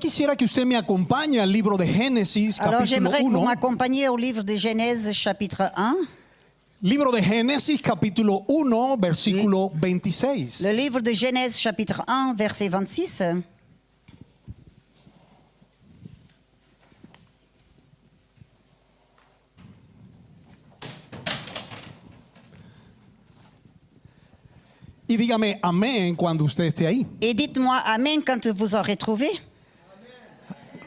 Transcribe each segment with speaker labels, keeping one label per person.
Speaker 1: quisiera que usted me acompañe al libro de Génesis,
Speaker 2: Alors
Speaker 1: capítulo
Speaker 2: j'aimerais que vous
Speaker 1: 1.
Speaker 2: m'accompagniez au livre de Genèse chapitre 1.
Speaker 1: Libro de Génesis, capítulo 1, versículo 26.
Speaker 2: Le livre de Genèse chapitre 1, verset 26.
Speaker 1: Y dígame amén cuando usted esté ahí.
Speaker 2: Et dites-moi Amen quand vous aurez trouvé.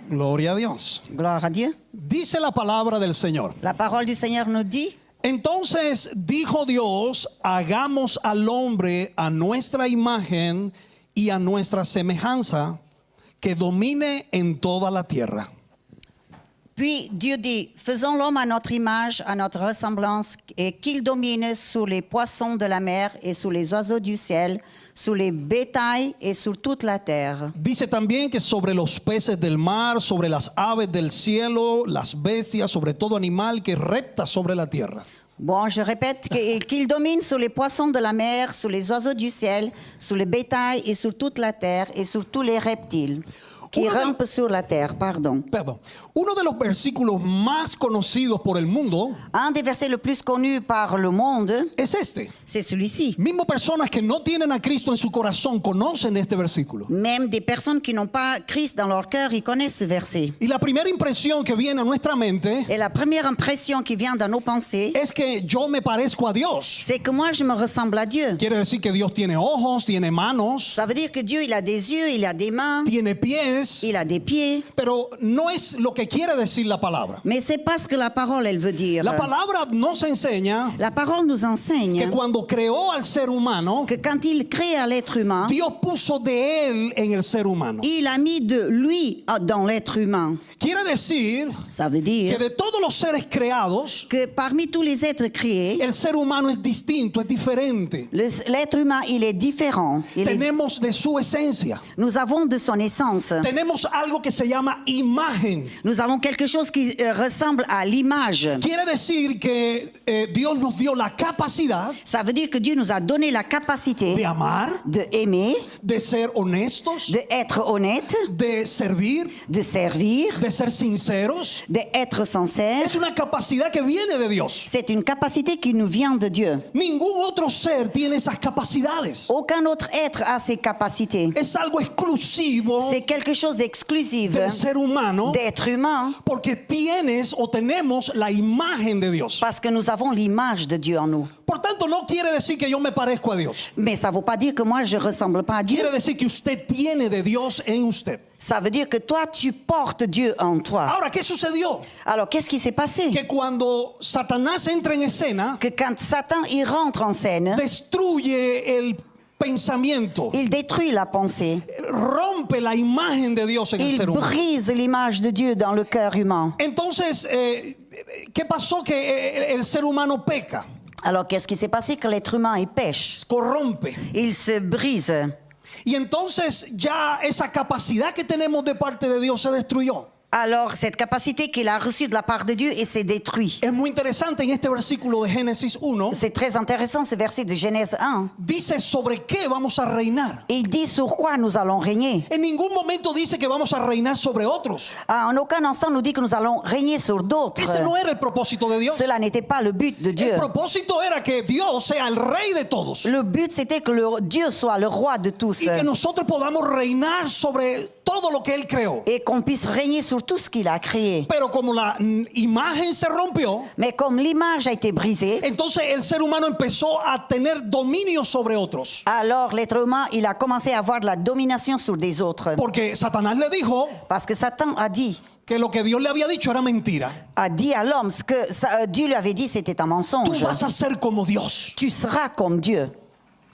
Speaker 1: Gloria a Dios.
Speaker 2: Gloire à Dieu.
Speaker 1: Dice la palabra del Señor.
Speaker 2: La parole du Seigneur nous dit:
Speaker 1: Entonces dijo Dios, hagamos al hombre a nuestra imagen y a nuestra semejanza, que domine en toda la tierra.
Speaker 2: Puis Dieu dit, faisons l'homme à notre image, à notre ressemblance, et qu'il domine sur les poissons de la mer et sur les oiseaux du ciel, sur les bétails et sur toute la terre.
Speaker 1: Dice también que sobre los peces del mar, sobre las aves del cielo, las bestias, sobre todo animal que repta sobre la tierra.
Speaker 2: Bon, je répète, qu'il domine sur les poissons de la mer, sur les oiseaux du ciel, sur le bétail et sur toute la terre et sur tous les reptiles qui rampent sur la terre, pardon.
Speaker 1: Perdón. Uno de los versículos más conocidos por el mundo
Speaker 2: Un des versets le plus connus par le monde,
Speaker 1: es este.
Speaker 2: c'est celui-ci.
Speaker 1: Mismo personas que no tienen a Cristo en su corazón conocen este versículo.
Speaker 2: Même des personnes qui n'ont pas Christ dans leur cœur, ils connaissent ce verset.
Speaker 1: Y la primera impresión que viene a nuestra mente
Speaker 2: Et la première impression qui vient dans nos pensées,
Speaker 1: es que yo me parezco a Dios.
Speaker 2: c'est que moi, je me ressemble à Dieu.
Speaker 1: Quiere decir que Dios tiene ojos, tiene manos,
Speaker 2: Ça veut dire que Dieu, il a des yeux, il a des mains,
Speaker 1: tiene pies,
Speaker 2: il a des pieds.
Speaker 1: pero no es lo que quiere decir la palabra.
Speaker 2: Mais c'est pas ce que la parole, elle veut dire.
Speaker 1: La palabra nos enseña
Speaker 2: La parole nous enseigne
Speaker 1: que cuando creó al ser humano,
Speaker 2: que quand il crée à l'être humain,
Speaker 1: Dios puso de él en el ser humano.
Speaker 2: il a mis de lui dans l'être humain.
Speaker 1: Quiere decir
Speaker 2: Ça veut
Speaker 1: que
Speaker 2: dire
Speaker 1: de todos los seres creados,
Speaker 2: que parmi tous les êtres créés,
Speaker 1: el ser humano es distinto, es diferente.
Speaker 2: l'être humain, il est différent.
Speaker 1: Tenemos de su esencia.
Speaker 2: Nous avons de son essence.
Speaker 1: Tenemos algo que se llama imagen.
Speaker 2: Nous avons quelque chose qui ressemble à l'image.
Speaker 1: Quiere decir que Dios nos dio la capacidad
Speaker 2: Ça veut dire que Dieu nous a donné la capacité
Speaker 1: de amar,
Speaker 2: de aimer,
Speaker 1: de ser honestos,
Speaker 2: d'être honnête,
Speaker 1: de servir,
Speaker 2: de servir,
Speaker 1: de ser sinceros.
Speaker 2: d'être sincère.
Speaker 1: Es una capacidad que viene de Dios.
Speaker 2: C'est une capacité qui nous vient de Dieu.
Speaker 1: Ningún otro ser tiene esas capacidades.
Speaker 2: Aucun autre être a ces capacités.
Speaker 1: Es algo exclusivo
Speaker 2: C'est quelque chose d'exclusif
Speaker 1: del ser humano
Speaker 2: d'être humain
Speaker 1: porque tienes o tenemos la imagen de Dios.
Speaker 2: parce que nous avons l'image de Dieu en nous.
Speaker 1: Por tanto, no quiere decir que yo me parezco a Dios.
Speaker 2: Mais ça ne veut pas dire que moi je ressemble pas à Dieu.
Speaker 1: Quiere decir que usted tiene de Dios en usted.
Speaker 2: Ça veut dire que toi tu portes Dieu en toi.
Speaker 1: Ahora, ¿qué sucedió?
Speaker 2: Alors qu'est-ce qui s'est passé?
Speaker 1: Que cuando Satanás entra en escena,
Speaker 2: Que quand Satan il rentre en scène,
Speaker 1: destruye el pensamiento,
Speaker 2: il détruit la pensée.
Speaker 1: rompe la imagen de Dios en el
Speaker 2: Il
Speaker 1: ser humano.
Speaker 2: brise l'image de Dieu dans le cœur humain.
Speaker 1: Entonces, ¿qué pasó? Que el ser humano peca,
Speaker 2: Alors qu'est-ce qui s'est passé? Que l'être humain il pêche,
Speaker 1: corrompe.
Speaker 2: il se brise.
Speaker 1: Y entonces ya esa capacidad que tenemos de parte de Dios se destruyó.
Speaker 2: Alors cette capacité qu'il a reçue de la part de Dieu et s'est détruite.
Speaker 1: Es muy interesante en este versículo de Génesis 1.
Speaker 2: C'est très intéressant ce verset de Genèse 1.
Speaker 1: Dice sobre qué vamos a reinar.
Speaker 2: Il dit sur quoi nous allons régner.
Speaker 1: En ningún momento dice que vamos a reinar sobre otros.
Speaker 2: En aucun instant nous dit que nous allons régner sur d'autres.
Speaker 1: Ese no era el propósito de Dios.
Speaker 2: Cela n'était pas le but de Dieu.
Speaker 1: El propósito era que Dios sea el rey de todos.
Speaker 2: Le but c'était que Dieu soit le roi de tous.
Speaker 1: Y que nosotros podamos reinar sobre todo lo que Él creó.
Speaker 2: Et qu'on puisse régner sur tout ce qu'il a créé.
Speaker 1: Pero como la imagen se rompió,
Speaker 2: Mais comme l'image a été brisée,
Speaker 1: entonces el ser humano empezó a tener dominio sobre otros.
Speaker 2: alors l'être humain il a commencé à avoir de la domination sur des autres.
Speaker 1: Porque Satanás le dijo
Speaker 2: Parce que Satan a dit
Speaker 1: que lo que Dios le había dicho era mentira.
Speaker 2: à l'homme ce que Dieu lui avait dit c'était un
Speaker 1: Tú
Speaker 2: mensonge.
Speaker 1: vas a ser como Dios.
Speaker 2: Tu seras comme Dieu.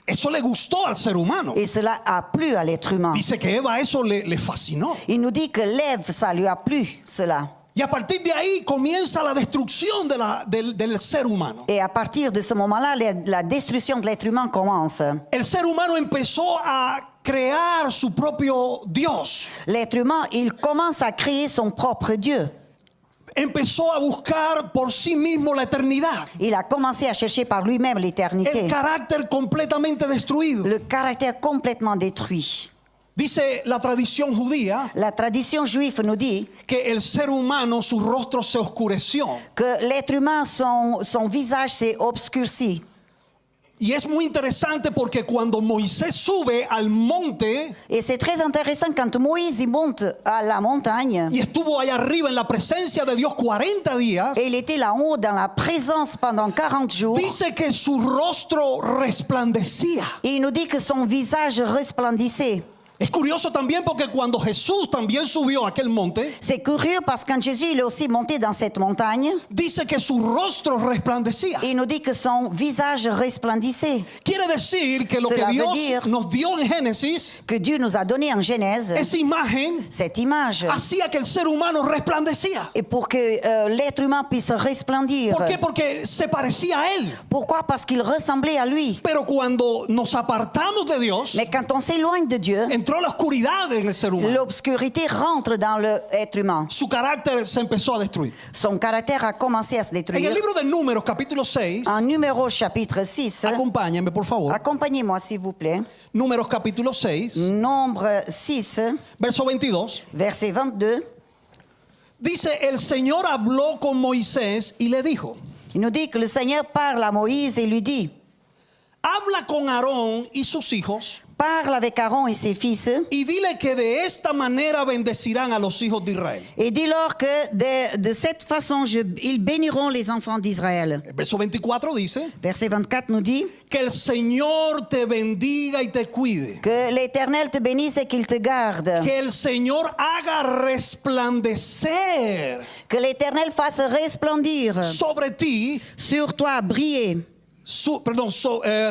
Speaker 1: Eso le gustó al ser humano.
Speaker 2: Et cela a plu à l'être humain.
Speaker 1: Dice que Eva eso le fascinó.
Speaker 2: Il nous dit que l'Ève, ça lui a plu, cela.
Speaker 1: Y a partir de ahí comienza la destrucción del ser humano.
Speaker 2: Et à partir de ce moment-là, la destruction de l'être humain commence.
Speaker 1: El ser humano empezó a crear su propio Dios.
Speaker 2: L'être humain, il commence à créer son propre Dieu.
Speaker 1: Empezó a buscar por sí mismo la eternidad.
Speaker 2: Il a commencé à chercher par lui-même l'éternité.
Speaker 1: El carácter completamente destruido.
Speaker 2: Le caractère complètement détruit.
Speaker 1: Dice la tradición judía
Speaker 2: La tradition juive nous dit
Speaker 1: que el ser humano, su rostro se oscureció.
Speaker 2: que l'être humain, son visage s'est obscurci.
Speaker 1: Y es muy interesante porque cuando Moisés sube al monte
Speaker 2: Et c'est très intéressant quand Moïse il monte à la montagne
Speaker 1: y estuvo allá arriba en la presencia de Dios 40 días,
Speaker 2: et il était là-haut dans la présence pendant 40 jours.
Speaker 1: dice que su rostro resplandecía.
Speaker 2: Et il nous dit que son visage resplendissait.
Speaker 1: Es curioso también porque cuando Jesús también subió a aquel monte,
Speaker 2: C'est curieux parce que quand Jésus il est aussi monté dans cette montagne,
Speaker 1: dice que su rostro resplandecía.
Speaker 2: il nous dit que son visage resplendissait.
Speaker 1: Quiere decir que lo
Speaker 2: Cela
Speaker 1: que
Speaker 2: veut
Speaker 1: Dios
Speaker 2: dire
Speaker 1: nos dio en Génesis,
Speaker 2: Que Dieu nous a donné en Genèse
Speaker 1: esa imagen
Speaker 2: cette image.
Speaker 1: hacía que el ser humano resplandecía.
Speaker 2: Et pour que l'être humain puisse resplendir.
Speaker 1: ¿Por qué? Porque se parecía a Él.
Speaker 2: Pourquoi? Parce qu'il ressemblait à lui.
Speaker 1: Pero cuando nos apartamos de Dios,
Speaker 2: Mais quand on s'éloigne de Dieu,
Speaker 1: entró la oscuridad en el ser humano.
Speaker 2: l'obscurité rentre dans l'être humain.
Speaker 1: Su carácter se empezó a destruir.
Speaker 2: Son caractère a commencé à se
Speaker 1: En el
Speaker 2: détruire.
Speaker 1: libro de Números, capítulo 6,
Speaker 2: En Numéros chapitre 6,
Speaker 1: acompáñame por favor.
Speaker 2: accompagnez-moi s'il vous plaît.
Speaker 1: Números, capítulo 6,
Speaker 2: Nombre 6,
Speaker 1: verso 22.
Speaker 2: verset 22.
Speaker 1: Dice, el Señor habló con Moisés y le dijo,
Speaker 2: Il nous dit que le Seigneur parle à Moïse et lui dit,
Speaker 1: habla con Aarón y sus hijos
Speaker 2: parle avec Aaron et ses fils
Speaker 1: y dile que de esta manera bendecirán a los hijos de Israel.
Speaker 2: et dis-leur que de cette façon, ils béniront les enfants d'Israël.
Speaker 1: El verso 24 dice,
Speaker 2: Verset 24 nous dit
Speaker 1: que el Señor te bendiga y te cuide.
Speaker 2: que l'Éternel te bénisse et qu'il te garde.
Speaker 1: Que el Señor haga resplandecer
Speaker 2: Que l'Éternel fasse resplendir
Speaker 1: sobre ti,
Speaker 2: sur toi, briller.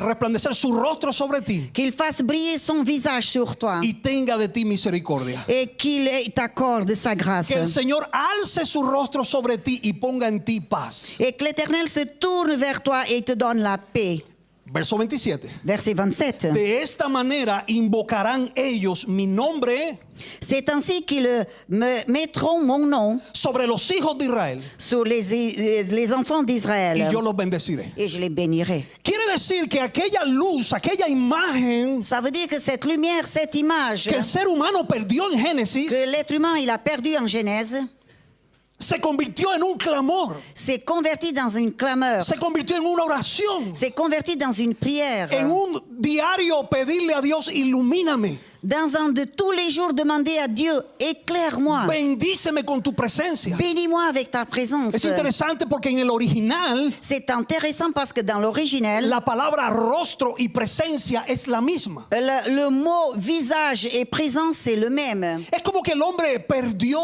Speaker 1: resplandecer su rostro sobre ti
Speaker 2: Qu'il fasse briller son visage sur toi
Speaker 1: y tenga de ti misericordia.
Speaker 2: et qu'il t'accorde sa grâce.
Speaker 1: Que el Señor alce su rostro sobre ti y ponga en ti paz.
Speaker 2: Et que l'Éternel se tourne vers toi et te donne la paix.
Speaker 1: Verso 27.
Speaker 2: Verset 27.
Speaker 1: De esta manera invocarán ellos mi nombre
Speaker 2: C'est ainsi qu'ils me mettront mon nom
Speaker 1: sobre los hijos de Israel
Speaker 2: sur les enfants
Speaker 1: y
Speaker 2: d'Israël
Speaker 1: yo los bendeciré.
Speaker 2: et je les bénirai.
Speaker 1: Quiere decir que aquella luz, aquella imagen
Speaker 2: Ça veut dire que cette lumière, cette image
Speaker 1: que el ser humano perdió en Génesis
Speaker 2: que l'être humain il a perdu en Genèse
Speaker 1: se convirtió en un clamor,
Speaker 2: s'est converti dans une clameur,
Speaker 1: se convirtió en una oración,
Speaker 2: s'est converti dans une prière,
Speaker 1: en un diario pedirle a Dios, ilumíname,
Speaker 2: dans un de tous les jours demander à Dieu, éclaire-moi,
Speaker 1: bendíceme con tu presencia.
Speaker 2: bénis-moi avec ta présence.
Speaker 1: Es interesante porque en el original
Speaker 2: C'est intéressant parce que dans l'original,
Speaker 1: la palabra rostro y presencia es la misma.
Speaker 2: le mot visage et présence c'est le même.
Speaker 1: Es como que el hombre perdió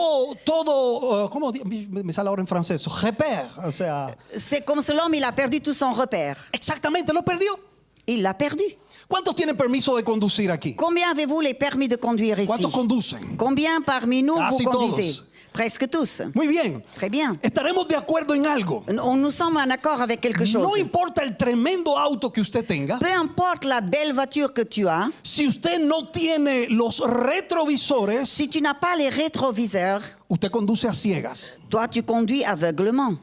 Speaker 1: todo, ¿cómo me sale ahora en francés? Repère, o sea,
Speaker 2: C'est comme si l'homme il a perdu tout son repère.
Speaker 1: exactamente, lo perdió.
Speaker 2: Il l'a perdu.
Speaker 1: ¿Cuántos tienen permiso de conducir aquí?
Speaker 2: Combien avez-vous les permis de conduire ici?
Speaker 1: ¿Cuántos conducen?
Speaker 2: Combien parmi nous
Speaker 1: Casi
Speaker 2: vous conduisez?
Speaker 1: todos.
Speaker 2: Presque tous.
Speaker 1: Muy bien.
Speaker 2: Très bien.
Speaker 1: Estaremos de acuerdo en algo.
Speaker 2: Nous sommes en accord avec quelque chose.
Speaker 1: No importa el tremendo auto que usted tenga,
Speaker 2: Peu importe la belle voiture que tu as,
Speaker 1: si usted no tiene los retrovisores,
Speaker 2: si tu n'as pas les rétroviseurs,
Speaker 1: usted conduce a ciegas.
Speaker 2: toi tu conduis aveuglement.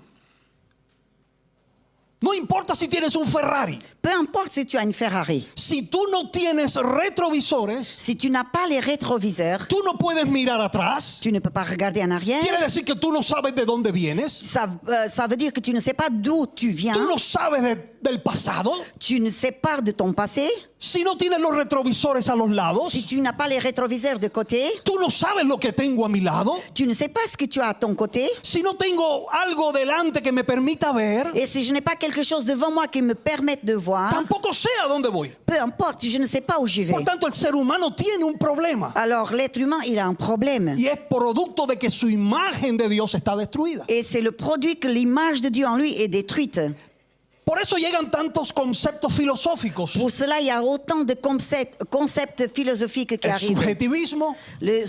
Speaker 1: No importa si tienes un Ferrari.
Speaker 2: Peu importe si tu as une Ferrari.
Speaker 1: Si tú no tienes retrovisores,
Speaker 2: Si tu n'as pas les rétroviseurs,
Speaker 1: tú no puedes mirar atrás.
Speaker 2: tu ne peux pas regarder en arrière.
Speaker 1: Quiere decir que tú no sabes de dónde vienes.
Speaker 2: Ça veut dire que tu ne sais pas d'où tu viens.
Speaker 1: Tú no sabes del pasado.
Speaker 2: Tu ne sais pas de ton passé.
Speaker 1: Si no tienes los retrovisores a los lados,
Speaker 2: Si tu n'as pas les rétroviseurs de côté,
Speaker 1: tú no sabes lo que tengo a mi lado.
Speaker 2: tu ne sais pas ce que tu as à ton côté.
Speaker 1: Si no tengo algo delante que me permita ver,
Speaker 2: Et si je n'ai pas quelque chose devant moi qui me permette de voir,
Speaker 1: tampoco sé a dónde voy.
Speaker 2: peu importe, je ne sais pas où j'y vais.
Speaker 1: Por tanto, el ser humano tiene un problema.
Speaker 2: Alors l'être humain, il a un problème.
Speaker 1: Y es producto de que su imagen de Dios está destruida.
Speaker 2: Et c'est le produit que l'image de Dieu en lui est détruite.
Speaker 1: Por eso llegan tantos conceptos filosóficos.
Speaker 2: Pour cela, il y a autant de concepts philosophiques qui
Speaker 1: El
Speaker 2: arrivent.
Speaker 1: subjetivismo,
Speaker 2: Le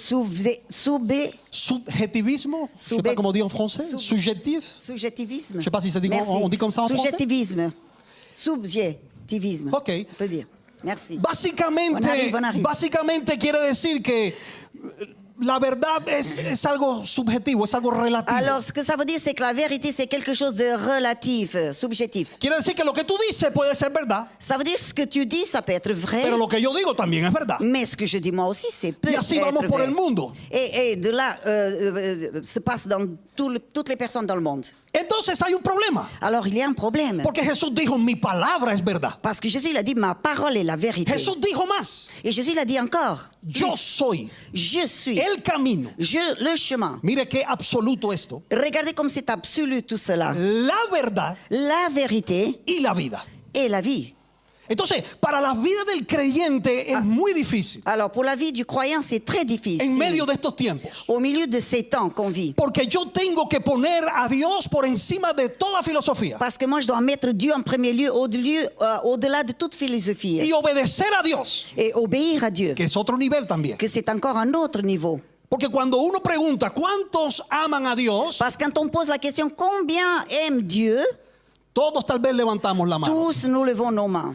Speaker 1: subjetivismo, je sais pas comment dire en français, subjectif.
Speaker 2: subjectivisme.
Speaker 1: Je sais pas si ça dit,
Speaker 2: Merci.
Speaker 1: on dit comme ça en français.
Speaker 2: Subjectivisme. Subjectivisme.
Speaker 1: Ok.
Speaker 2: On peut dire. Merci.
Speaker 1: Básicamente,
Speaker 2: On arrive.
Speaker 1: básicamente quiere decir que la verdad es algo subjetivo, es algo relativo.
Speaker 2: Alors, ce que ça veut dire, c'est que la vérité, c'est quelque chose de relatif, subjectif.
Speaker 1: Quiere decir que lo que tú dices puede ser verdad,
Speaker 2: Ça veut dire ce que tu dis, ça peut être vrai,
Speaker 1: pero lo que yo digo también es verdad.
Speaker 2: mais ce que je dis moi aussi, c'est peut
Speaker 1: Y así
Speaker 2: être
Speaker 1: vamos por
Speaker 2: vrai.
Speaker 1: el mundo.
Speaker 2: Et de là, se passe dans toutes les personnes dans le monde.
Speaker 1: Entonces hay un problema,
Speaker 2: Alors, il y a un problème.
Speaker 1: porque Jesús dijo, mi palabra es verdad.
Speaker 2: Parce que Jésus il a dit, ma parole est la vérité.
Speaker 1: Jesús dijo más,
Speaker 2: Et Jésus il a dit encore,
Speaker 1: yo
Speaker 2: plus,
Speaker 1: soy
Speaker 2: je suis
Speaker 1: el camino.
Speaker 2: le chemin.
Speaker 1: Mire qué absoluto esto.
Speaker 2: Regardez comme c'est absolu tout cela.
Speaker 1: La verdad
Speaker 2: La vérité
Speaker 1: y la vida.
Speaker 2: et la vie.
Speaker 1: Entonces, para la vida del creyente es muy difícil
Speaker 2: Alors, pour la vie du croyant, c'est très difficile.
Speaker 1: en medio de estos tiempos.
Speaker 2: Au milieu de ces temps qu'on vit.
Speaker 1: Porque yo tengo que poner a Dios por encima de toda filosofía
Speaker 2: Parce que moi, je dois mettre Dieu en premier lieu, au-delà de toute philosophie.
Speaker 1: y obedecer a Dios,
Speaker 2: Et obéir à Dieu.
Speaker 1: que es otro nivel también.
Speaker 2: Que c'est encore un autre niveau.
Speaker 1: Porque cuando uno pregunta cuántos aman a Dios,
Speaker 2: Parce que quand on pose la question, combien aime Dieu,
Speaker 1: todos tal vez levantamos la mano.
Speaker 2: tous nous levons nos mains.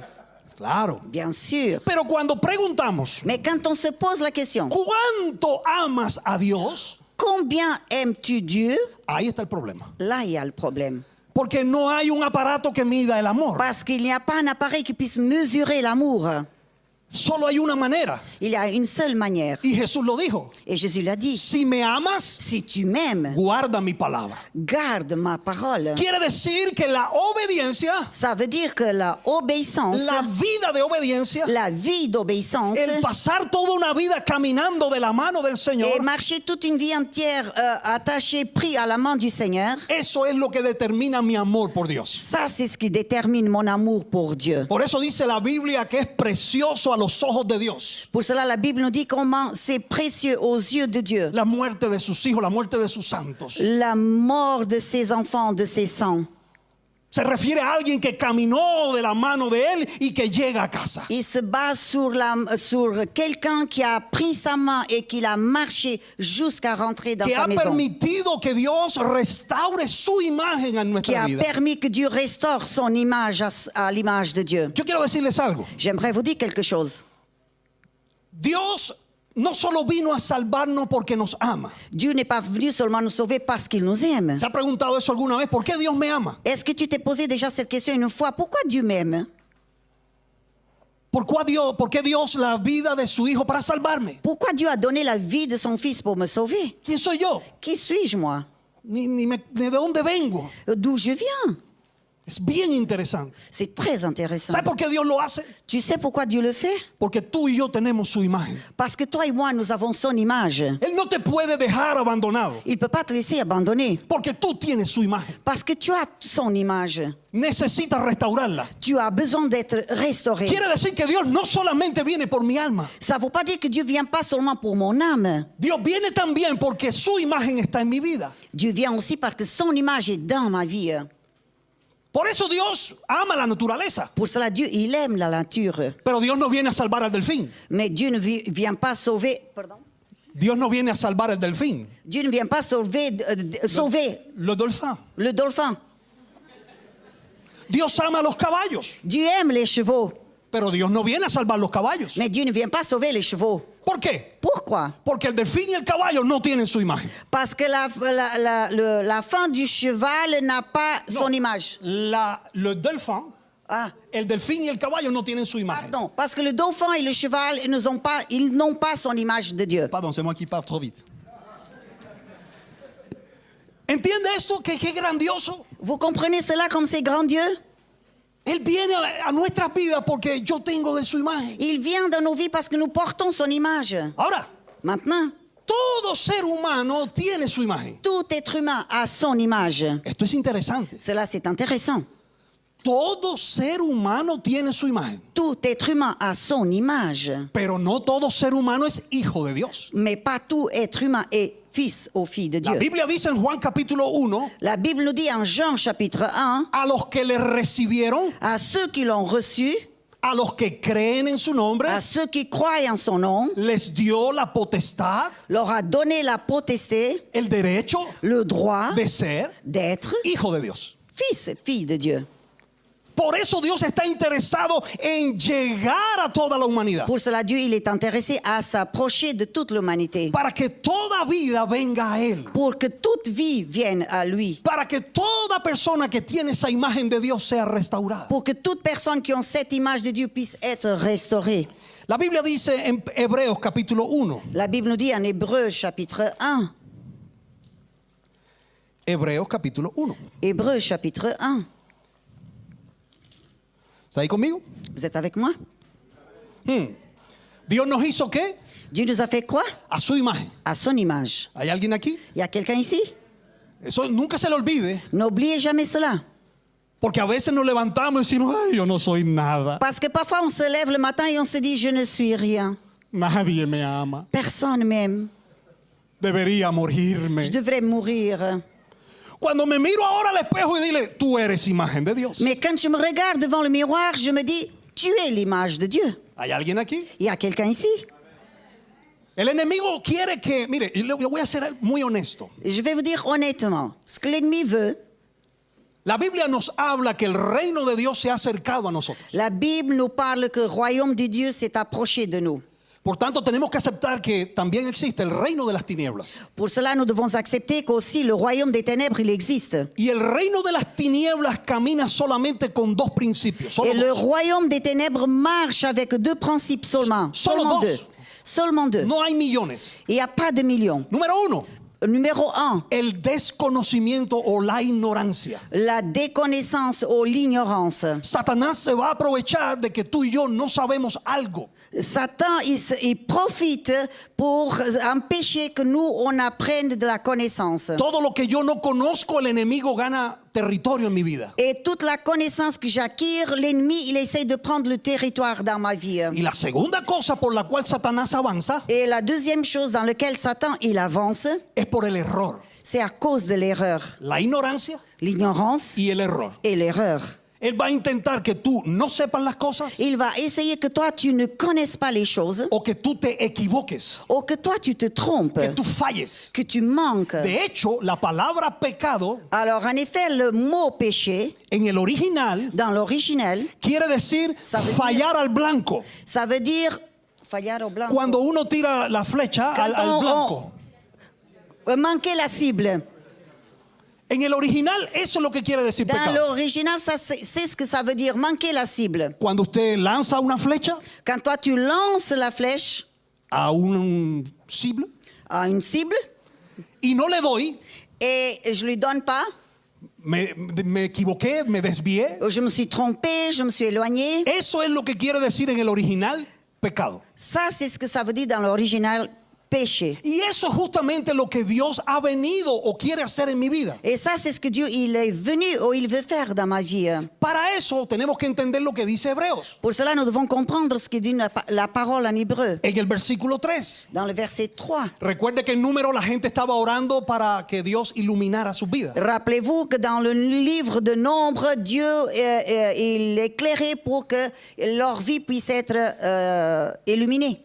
Speaker 1: Claro.
Speaker 2: Bien sûr.
Speaker 1: Pero cuando preguntamos
Speaker 2: Mais quand on se pose la question,
Speaker 1: cuánto amas a Dios,
Speaker 2: combien aimes-tu Dieu?
Speaker 1: ahí está el problema.
Speaker 2: Là, il y a le problème.
Speaker 1: Porque no hay un aparato que mida el amor.
Speaker 2: Parce qu'il n'y a pas un appareil qui puisse mesurer l'amour.
Speaker 1: Solo hay una manera.
Speaker 2: Il y a une seule manière.
Speaker 1: Y Jesús lo dijo.
Speaker 2: Et Jésus l'a dit.
Speaker 1: Si me amas,
Speaker 2: Si tu m'aimes,
Speaker 1: guarda mi palabra.
Speaker 2: garde ma parole.
Speaker 1: Quiere decir que la obediencia,
Speaker 2: Ça veut dire que la obéissance,
Speaker 1: la vida de obediencia,
Speaker 2: la vie d'obéissance,
Speaker 1: el pasar toda una vida caminando de la mano del Señor,
Speaker 2: et marcher toute une vie entière attaché, pris à la main du Seigneur,
Speaker 1: eso es lo que determina mi amor por Dios.
Speaker 2: ça c'est ce qui détermine mon amour pour Dieu.
Speaker 1: Por eso dice la Biblia que es precioso a los ojos de Dios
Speaker 2: Pour cela, la Bible nous dit comment c'est précieux aux yeux de Dieu.
Speaker 1: la muerte de sus hijos, la muerte de sus santos.
Speaker 2: La mort de ses enfants, de ses saints.
Speaker 1: Se refiere a alguien que caminó de la mano de él y que llega a casa.
Speaker 2: Il se base sur quelqu'un qui a pris sa main et qui l'a marché jusqu'à rentrer dans
Speaker 1: Que
Speaker 2: sa
Speaker 1: ha
Speaker 2: maison.
Speaker 1: permitido que Dios restaure su imagen en
Speaker 2: Qui
Speaker 1: nuestra
Speaker 2: a
Speaker 1: vida.
Speaker 2: permis que Dieu restaure son image à l'image de Dieu.
Speaker 1: Yo quiero decirles algo.
Speaker 2: J'aimerais vous dire quelque chose.
Speaker 1: Dios no solo vino a salvarnos porque nos ama.
Speaker 2: Dieu n'est pas venu seulement nous sauver parce qu'il nous aime.
Speaker 1: ¿Se ha preguntado eso alguna vez? ¿Por qué Dios me ama?
Speaker 2: Est-ce que tu t'es posé déjà cette question une fois? Pourquoi Dieu m'aime?
Speaker 1: ¿Por qué Dios la vida de su hijo para salvarme?
Speaker 2: Pourquoi Dieu a donné la vie de son fils pour me sauver?
Speaker 1: ¿Quién soy yo?
Speaker 2: Qui suis-je moi?
Speaker 1: Ni de dónde vengo.
Speaker 2: D'où je viens?
Speaker 1: Es bien interesante.
Speaker 2: C'est très intéressant.
Speaker 1: ¿Sabes por qué Dios lo hace?
Speaker 2: Tu sais pourquoi Dieu le fait?
Speaker 1: Porque tú y yo tenemos su imagen.
Speaker 2: Parce que toi et moi, nous avons son image.
Speaker 1: Él no te puede dejar abandonado.
Speaker 2: Il ne peut pas te laisser abandonner.
Speaker 1: Porque tú tienes su imagen.
Speaker 2: Parce que tu as son image.
Speaker 1: Necesitas restaurarla.
Speaker 2: Tu as besoin d'être restauré.
Speaker 1: Quiere decir que Dios no solamente viene por mi alma.
Speaker 2: Ça ne veut pas dire que Dieu ne vient pas seulement pour mon âme.
Speaker 1: Dios viene también porque su imagen está en mi vida.
Speaker 2: Dieu vient aussi parce que son image est dans ma vie.
Speaker 1: Por eso Dios ama la naturaleza.
Speaker 2: Pour cela, Dieu, il aime la nature.
Speaker 1: Pero Dios no viene a salvar al delfín.
Speaker 2: Mais Dieu ne vient pas sauver... Pardon?
Speaker 1: Dios no viene a salvar al delfín.
Speaker 2: Dieu ne vient pas sauver
Speaker 1: Le dauphin.
Speaker 2: le dauphin.
Speaker 1: Dios ama los caballos.
Speaker 2: Dieu aime les chevaux.
Speaker 1: Pero Dios no viene a salvar los caballos.
Speaker 2: Mais Dieu ne vient pas sauver les chevaux.
Speaker 1: ¿Por qué?
Speaker 2: Pourquoi?
Speaker 1: Porque el delfín y el caballo no tienen su imagen.
Speaker 2: Parce que la fin du cheval n'a pas
Speaker 1: No,
Speaker 2: son image.
Speaker 1: Le dauphin,
Speaker 2: Ah,
Speaker 1: el delfín y el caballo no tienen su imagen.
Speaker 2: pardon. Parce que le dauphin et le cheval, ils n'ont pas son image de Dieu.
Speaker 1: Pardon, c'est moi qui parle trop vite. ¿Entiende esto? ¿Qué grandioso?
Speaker 2: Vous comprenez cela comme c'est grandiose?
Speaker 1: Él viene a nuestras vidas porque yo tengo de su imagen.
Speaker 2: Il vient dans nos vies parce que nous portons son image.
Speaker 1: Ahora,
Speaker 2: Maintenant,
Speaker 1: todo ser humano tiene su imagen.
Speaker 2: tout être humain a son image.
Speaker 1: Esto es interesante.
Speaker 2: Cela, c'est intéressant.
Speaker 1: Todo ser humano tiene su imagen.
Speaker 2: Tout être humain a son image.
Speaker 1: Pero no todo ser humano es hijo de Dios.
Speaker 2: Mais pas tout être humain est fils ou fille de
Speaker 1: La
Speaker 2: Dieu.
Speaker 1: Biblia dice en Juan capítulo 1,
Speaker 2: La Bible nous dit en Jean chapitre 1,
Speaker 1: a los que le recibieron,
Speaker 2: à ceux qui l'ont reçu,
Speaker 1: a los que creen en su nombre,
Speaker 2: à ceux qui croient en son nom,
Speaker 1: les dio la potestad,
Speaker 2: leur a donné la potesté,
Speaker 1: el derecho
Speaker 2: le droit
Speaker 1: de ser
Speaker 2: d'être
Speaker 1: hijo de Dios.
Speaker 2: fils, fille de Dieu.
Speaker 1: Por eso Dios está interesado en llegar a toda la humanidad.
Speaker 2: Pour cela, Dieu, il est intéressé à s'approcher de toute l'humanité.
Speaker 1: Para que toda vida venga a Él.
Speaker 2: Pour que toute vie vienne à lui.
Speaker 1: Para que toda persona que tiene esa imagen de Dios sea restaurada.
Speaker 2: Pour que toute personne qui ont cette image de Dieu puisse être restaurée.
Speaker 1: La Biblia dice en Hebreos capítulo 1.
Speaker 2: La Bible nous dit en Hébreux chapitre 1.
Speaker 1: Hebreos capítulo 1.
Speaker 2: Hébreux chapitre 1.
Speaker 1: ¿Está ahí conmigo?
Speaker 2: Vous êtes avec moi?
Speaker 1: Dios nos hizo ¿qué?
Speaker 2: Dieu nous a fait quoi?
Speaker 1: A su imagen.
Speaker 2: À son image.
Speaker 1: ¿Hay alguien aquí?
Speaker 2: Il y a quelqu'un ici?
Speaker 1: Eso nunca se le olvide.
Speaker 2: N'oubliez jamais cela.
Speaker 1: Porque a veces nos levantamos y decimos, ay, yo no soy nada.
Speaker 2: Parce que parfois on se lève le matin et on se dit, je ne suis rien.
Speaker 1: Nadie me ama.
Speaker 2: Personne m'aime.
Speaker 1: Debería morirme.
Speaker 2: Je devrais mourir.
Speaker 1: Cuando me miro ahora al espejo y dile, tú eres imagen de Dios.
Speaker 2: Mais quand je me regarde devant le miroir, je me dis, tu es l'image de Dieu.
Speaker 1: ¿Hay alguien aquí?
Speaker 2: Il y a quelqu'un ici.
Speaker 1: El enemigo quiere que, mire, yo voy a ser muy honesto.
Speaker 2: Je vais vous dire honnêtement, ce que l'ennemi veut,
Speaker 1: La Biblia nos habla que el reino de Dios se ha acercado a nosotros.
Speaker 2: la Bible nous parle que le royaume de Dieu s'est approché de nous.
Speaker 1: Por tanto, tenemos que aceptar que también existe el reino de las tinieblas.
Speaker 2: Pour cela, nous devons accepter qu'aussi le royaume des ténèbres, il existe.
Speaker 1: Y el reino de las tinieblas camina solamente con dos principios. Solo
Speaker 2: Et le
Speaker 1: dos.
Speaker 2: royaume des ténèbres marche avec deux principes seulement.
Speaker 1: Solo
Speaker 2: Seulement
Speaker 1: dos.
Speaker 2: deux. Seulement deux.
Speaker 1: No hay millones.
Speaker 2: Il n'y a pas de millions.
Speaker 1: Número uno,
Speaker 2: Numéro 1,
Speaker 1: el desconocimiento o la ignorancia.
Speaker 2: la déconnaissance ou l'ignorance.
Speaker 1: Satanás se va a aprovechar de que tú y yo no sabemos algo.
Speaker 2: Satan, il profite pour empêcher que nous, on apprenne de la connaissance.
Speaker 1: Todo lo que yo no conozco, el enemigo gana territorio en mi vida.
Speaker 2: Et toute la connaissance que j'acquiers, l'ennemi, il essaie de prendre le territoire dans ma vie.
Speaker 1: Y la segunda cosa por la cual Satanás avanza
Speaker 2: Et la deuxième chose dans laquelle Satan, il avance,
Speaker 1: es por el error.
Speaker 2: c'est à cause de l'erreur.
Speaker 1: La ignorancia
Speaker 2: L'ignorance
Speaker 1: y el error.
Speaker 2: et l'erreur.
Speaker 1: Él va a intentar que tú no sepas las cosas
Speaker 2: Il va essayer que toi, tu ne connaisses pas les choses,
Speaker 1: o que tú te equivoques,
Speaker 2: ou que toi, tu te trompes,
Speaker 1: que tú falles.
Speaker 2: que tu manques.
Speaker 1: De hecho, la palabra pecado
Speaker 2: Alors, en effet, le mot péché,
Speaker 1: en el original
Speaker 2: dans l'original,
Speaker 1: quiere decir
Speaker 2: Ça veut
Speaker 1: fallar al blanco.
Speaker 2: ça veut dire fallar au blanc.
Speaker 1: Cuando uno tira la flecha al
Speaker 2: Quand
Speaker 1: blanco.
Speaker 2: Manquer la cible.
Speaker 1: En el original, eso es lo que quiere decir
Speaker 2: Dans
Speaker 1: pecado.
Speaker 2: l'original, ça, c'est ce que ça veut dire, manquer la cible.
Speaker 1: Cuando usted lanza una flecha
Speaker 2: Quand toi, tu lances la flèche
Speaker 1: a un cible
Speaker 2: à une cible
Speaker 1: y no le doy,
Speaker 2: et je lui donne pas,
Speaker 1: me equivoqué, me desvié.
Speaker 2: je me suis trompé, je me suis éloigné.
Speaker 1: Eso es lo que quiere decir en el original pecado.
Speaker 2: Ça, c'est ce que ça veut dire dans l'original, péché.
Speaker 1: Y eso es justamente lo que Dios ha venido o quiere hacer en mi vida.
Speaker 2: Et ça, c'est ce que Dieu, il est venu ou il veut faire dans ma vie.
Speaker 1: Para eso tenemos que entender lo que dice Hebreos.
Speaker 2: Pour cela, nous devons comprendre ce que dit la parole en hébreu.
Speaker 1: En el versículo 3.
Speaker 2: Dans le verset 3.
Speaker 1: Recuerde que en número la gente estaba orando para que Dios iluminara sus vidas.
Speaker 2: Rappelez-vous que dans le livre de Nombre, Dieu il éclairait pour que leur vie puisse être illuminée.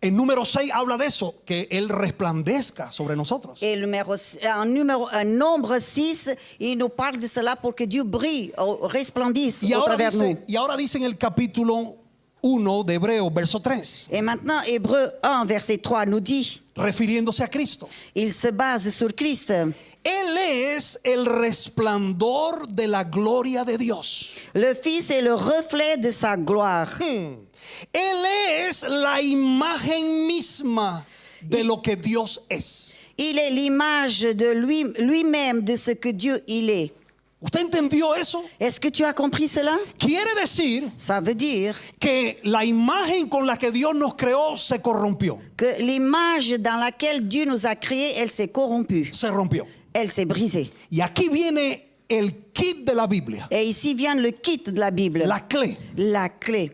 Speaker 1: En número 6 habla de eso, que Él resplandezca sobre nosotros.
Speaker 2: Et en Nombre 6, il nous parle de cela pour que Dieu brille, resplendisse au travers nous.
Speaker 1: Y ahora dice en el capítulo 1 de Hebreos, verso 3,
Speaker 2: Et maintenant, Hébreux 1, verset 3 nous dit,
Speaker 1: refiriéndose a Cristo.
Speaker 2: il se base sur Christ.
Speaker 1: Él es el resplandor de la gloria de Dios.
Speaker 2: Le Fils est le reflet de sa gloire.
Speaker 1: Él es la imagen misma de lo que Dios es.
Speaker 2: Il est l'image de lui-même de ce que Dieu il est.
Speaker 1: ¿Usted entendió eso?
Speaker 2: Est-ce que tu as compris cela?
Speaker 1: Quiere decir
Speaker 2: Ça veut dire
Speaker 1: que la imagen con la que Dios nos creó se corrompió,
Speaker 2: que l'image dans laquelle Dieu nous a créés, elle s'est corrompue.
Speaker 1: se rompió.
Speaker 2: Elle s'est brisée.
Speaker 1: Y aquí viene el kit de la Biblia,
Speaker 2: Et ici vient le kit de la Bible.
Speaker 1: la clé.
Speaker 2: La clé.